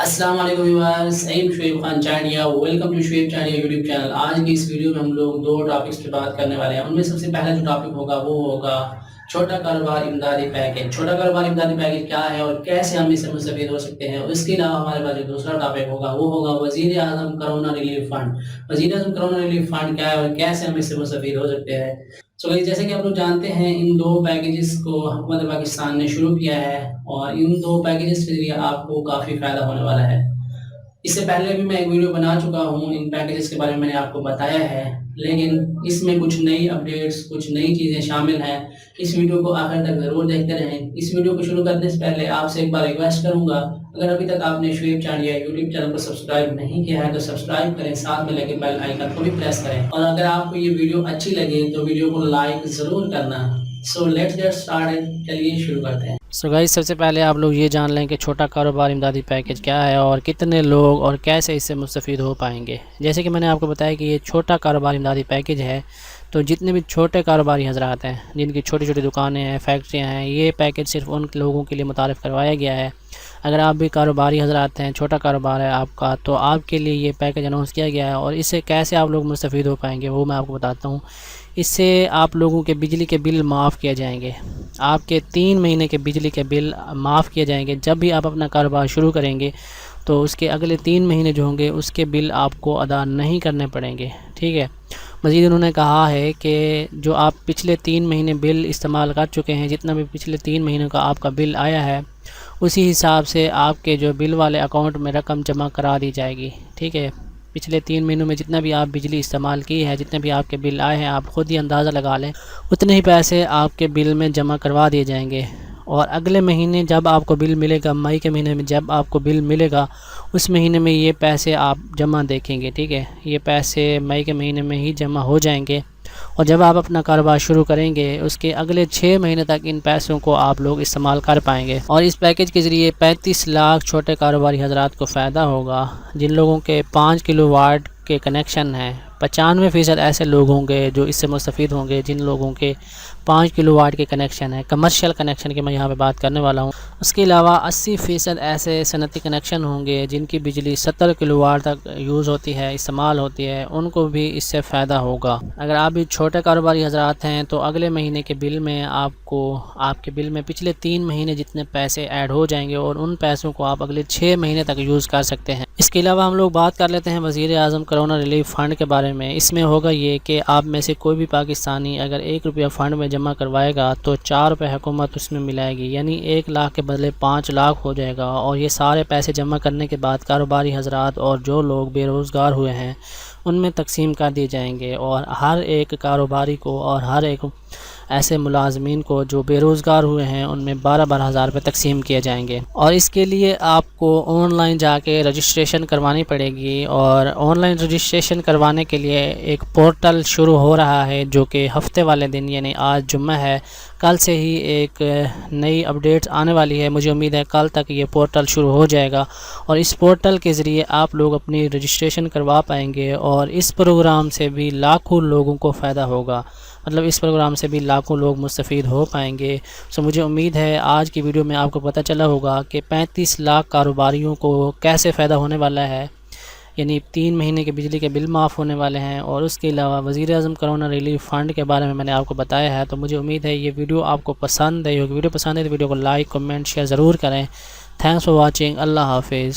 अस्सलाम वालेकुम viewers, I am Shoaib Khan Chandia. Welcome to Shoaib Chandia YouTube channel. आज की इस वीडियो में हम लोग दो टॉपिक्स पे बात करने वाले हैं। उनमें सबसे पहला जो टॉपिक होगा वो होगा छोटा कारोबार इमदादी पैकेज। छोटा कारोबार इमदादी पैकेज क्या है और कैसे हम इससे मुस्तफीद हो सकते हैं। उसके अलावा हमारे पास जो दूसरा टॉपिक होगा वो होगा वज़ीर आज़म कोरोना रिलीफ फंड। वज़ीर आज़म कोरोना रिलीफ फंड क्या है और कैसे हम इससे मुस्तफीद हो सकते हैं। सो जैसे कि आप लोग जानते हैं, इन दो पैकेजेस को हुकूमत पाकिस्तान ने शुरू किया है और इन दो पैकेजेस के जरिए आपको काफ़ी फ़ायदा होने वाला है। इससे पहले भी मैं एक वीडियो बना चुका हूँ, इन पैकेजेस के बारे में मैंने आपको बताया है, लेकिन इसमें कुछ नई अपडेट्स, कुछ नई चीज़ें शामिल हैं। इस वीडियो को आखिर तक ज़रूर देखते रहें। इस वीडियो को शुरू करने से पहले आपसे एक बार रिक्वेस्ट करूँगा, अगर अभी तक आपने शोएब चांडिया यूट्यूब चैनल को सब्सक्राइब नहीं किया है तो सब्सक्राइब करें, साथ में लगे बेल आइकन को भी प्रेस करें, और अगर आपको ये वीडियो अच्छी लगे तो वीडियो को लाइक ज़रूर करना। सो लेट्स गेट स्टार्टेड, चलिए शुरू करते हैं। सो गाइस, सबसे पहले आप लोग ये जान लें कि छोटा कारोबार इमदादी पैकेज क्या है और कितने लोग और कैसे इससे मुस्तफ़ीद हो पाएंगे। जैसे कि मैंने आपको बताया कि ये छोटा कारोबार इमदादी पैकेज है, तो जितने भी छोटे कारोबारी हजरात हैं, जिनकी छोटी छोटी दुकानें हैं, फैक्ट्रियाँ हैं, ये पैकेज सिर्फ उन लोगों के लिए मुतारिफ़ करवाया गया है। अगर आप भी कारोबारी हजरात हैं, छोटा कारोबार है आपका, तो आपके लिए ये पैकेज अनाउंस किया गया है। और इससे कैसे आप लोग मुस्तफ़ीद हो पाएंगे वो मैं आपको बताता हूँ। इससे आप लोगों के बिजली के बिल माफ़ किए जाएंगे। आपके 3 महीने के बिजली के बिल माफ़ किए जाएंगे। जब भी आप अपना कारोबार शुरू करेंगे तो उसके अगले 3 महीने जो होंगे उसके बिल आपको अदा नहीं करने पड़ेंगे, ठीक है। मज़ीद उन्होंने कहा है कि जो आप पिछले 3 महीने बिल इस्तेमाल कर चुके हैं, जितना भी पिछले 3 महीनों का आपका बिल आया है, उसी हिसाब से आपके जो बिल वाले अकाउंट में रकम जमा करा दी जाएगी, ठीक है। पिछले 3 महीनों में जितना भी आप बिजली इस्तेमाल की है, जितने भी आपके बिल आए हैं, आप ख़ुद ही अंदाज़ा लगा लें, उतने ही पैसे आपके बिल में जमा करवा दिए जाएंगे। और अगले महीने जब आपको बिल मिलेगा, मई के महीने में जब आपको बिल मिलेगा, उस महीने में ये पैसे आप जमा देखेंगे, ठीक है। ये पैसे मई के महीने में ही जमा हो जाएंगे और जब आप अपना कारोबार शुरू करेंगे उसके अगले 6 महीने तक इन पैसों को आप लोग इस्तेमाल कर पाएंगे। और इस पैकेज के ज़रिए 35 लाख छोटे कारोबारी हजरात को फ़ायदा होगा। जिन लोगों के 5 किलोवाट के कनेक्शन हैं, 95% ऐसे लोग होंगे जो इससे मुस्तफ़ीद होंगे जिन लोगों के 5 किलोवाट के कनेक्शन है, कमर्शियल कनेक्शन की मैं यहाँ पे बात करने वाला हूँ। उसके अलावा 80% ऐसे सनती कनेक्शन होंगे जिनकी बिजली 70 किलोवाट तक यूज़ होती है, इस्तेमाल होती है, उनको भी इससे फ़ायदा होगा। अगर आप भी छोटे कारोबारी हजरात हैं तो अगले महीने के बिल में आपको, आपके बिल में पिछले 3 महीने जितने पैसे ऐड हो जाएंगे और उन पैसों को आप अगले 6 महीने तक यूज़ कर सकते हैं। इसके अलावा हम लोग बात कर लेते हैं वज़ीर आज़म कोरोना रिलीफ फ़ंड के बारे में। इसमें होगा ये कि आप में से कोई भी पाकिस्तानी अगर 1 रुपया फ़ंड में जमा करवाएगा तो 4 रुपये हुकूमत उसमें मिलाएगी, यानी 1 लाख के बदले 5 लाख हो जाएगा। और ये सारे पैसे जमा करने के बाद कारोबारी हजरात और जो लोग बेरोज़गार हुए हैं उनमें तकसीम कर दिए जाएंगे, और हर एक कारोबारी को और हर एक ऐसे मुलाजमीन को जो बेरोज़गार हुए हैं उनमें 12-12 हज़ार रुपये तकसीम किए जाएंगे। और इसके लिए आपको ऑनलाइन जाके रजिस्ट्रेशन करवानी पड़ेगी। और ऑनलाइन रजिस्ट्रेशन करवाने के लिए एक पोर्टल शुरू हो रहा है जो कि हफ्ते वाले दिन, यानी आज जुम्मा है, कल से ही एक नई अपडेट्स आने वाली है। मुझे उम्मीद है कल तक ये पोर्टल शुरू हो जाएगा और इस पोर्टल के ज़रिए आप लोग अपनी रजिस्ट्रेशन करवा पाएंगे। और इस प्रोग्राम से भी लाखों लोगों को फ़ायदा होगा, मतलब इस प्रोग्राम से भी लाखों लोग मुस्तफ़ीद हो पाएंगे। सो मुझे उम्मीद है आज की वीडियो में आपको पता चला होगा कि 35 लाख कारोबारियों को कैसे फ़ायदा होने वाला है, यानी 3 महीने के बिजली के बिल माफ़ होने वाले हैं। और उसके अलावा वज़ीर आज़म कोरोना रिलीफ फ़ंड के बारे में मैंने आपको बताया है। तो मुझे उम्मीद है ये वीडियो आपको पसंद आई होगी। वीडियो पसंद है तो वीडियो को लाइक, कमेंट, शेयर ज़रूर करें। Thanks for watching. अल्लाह हाफिज़।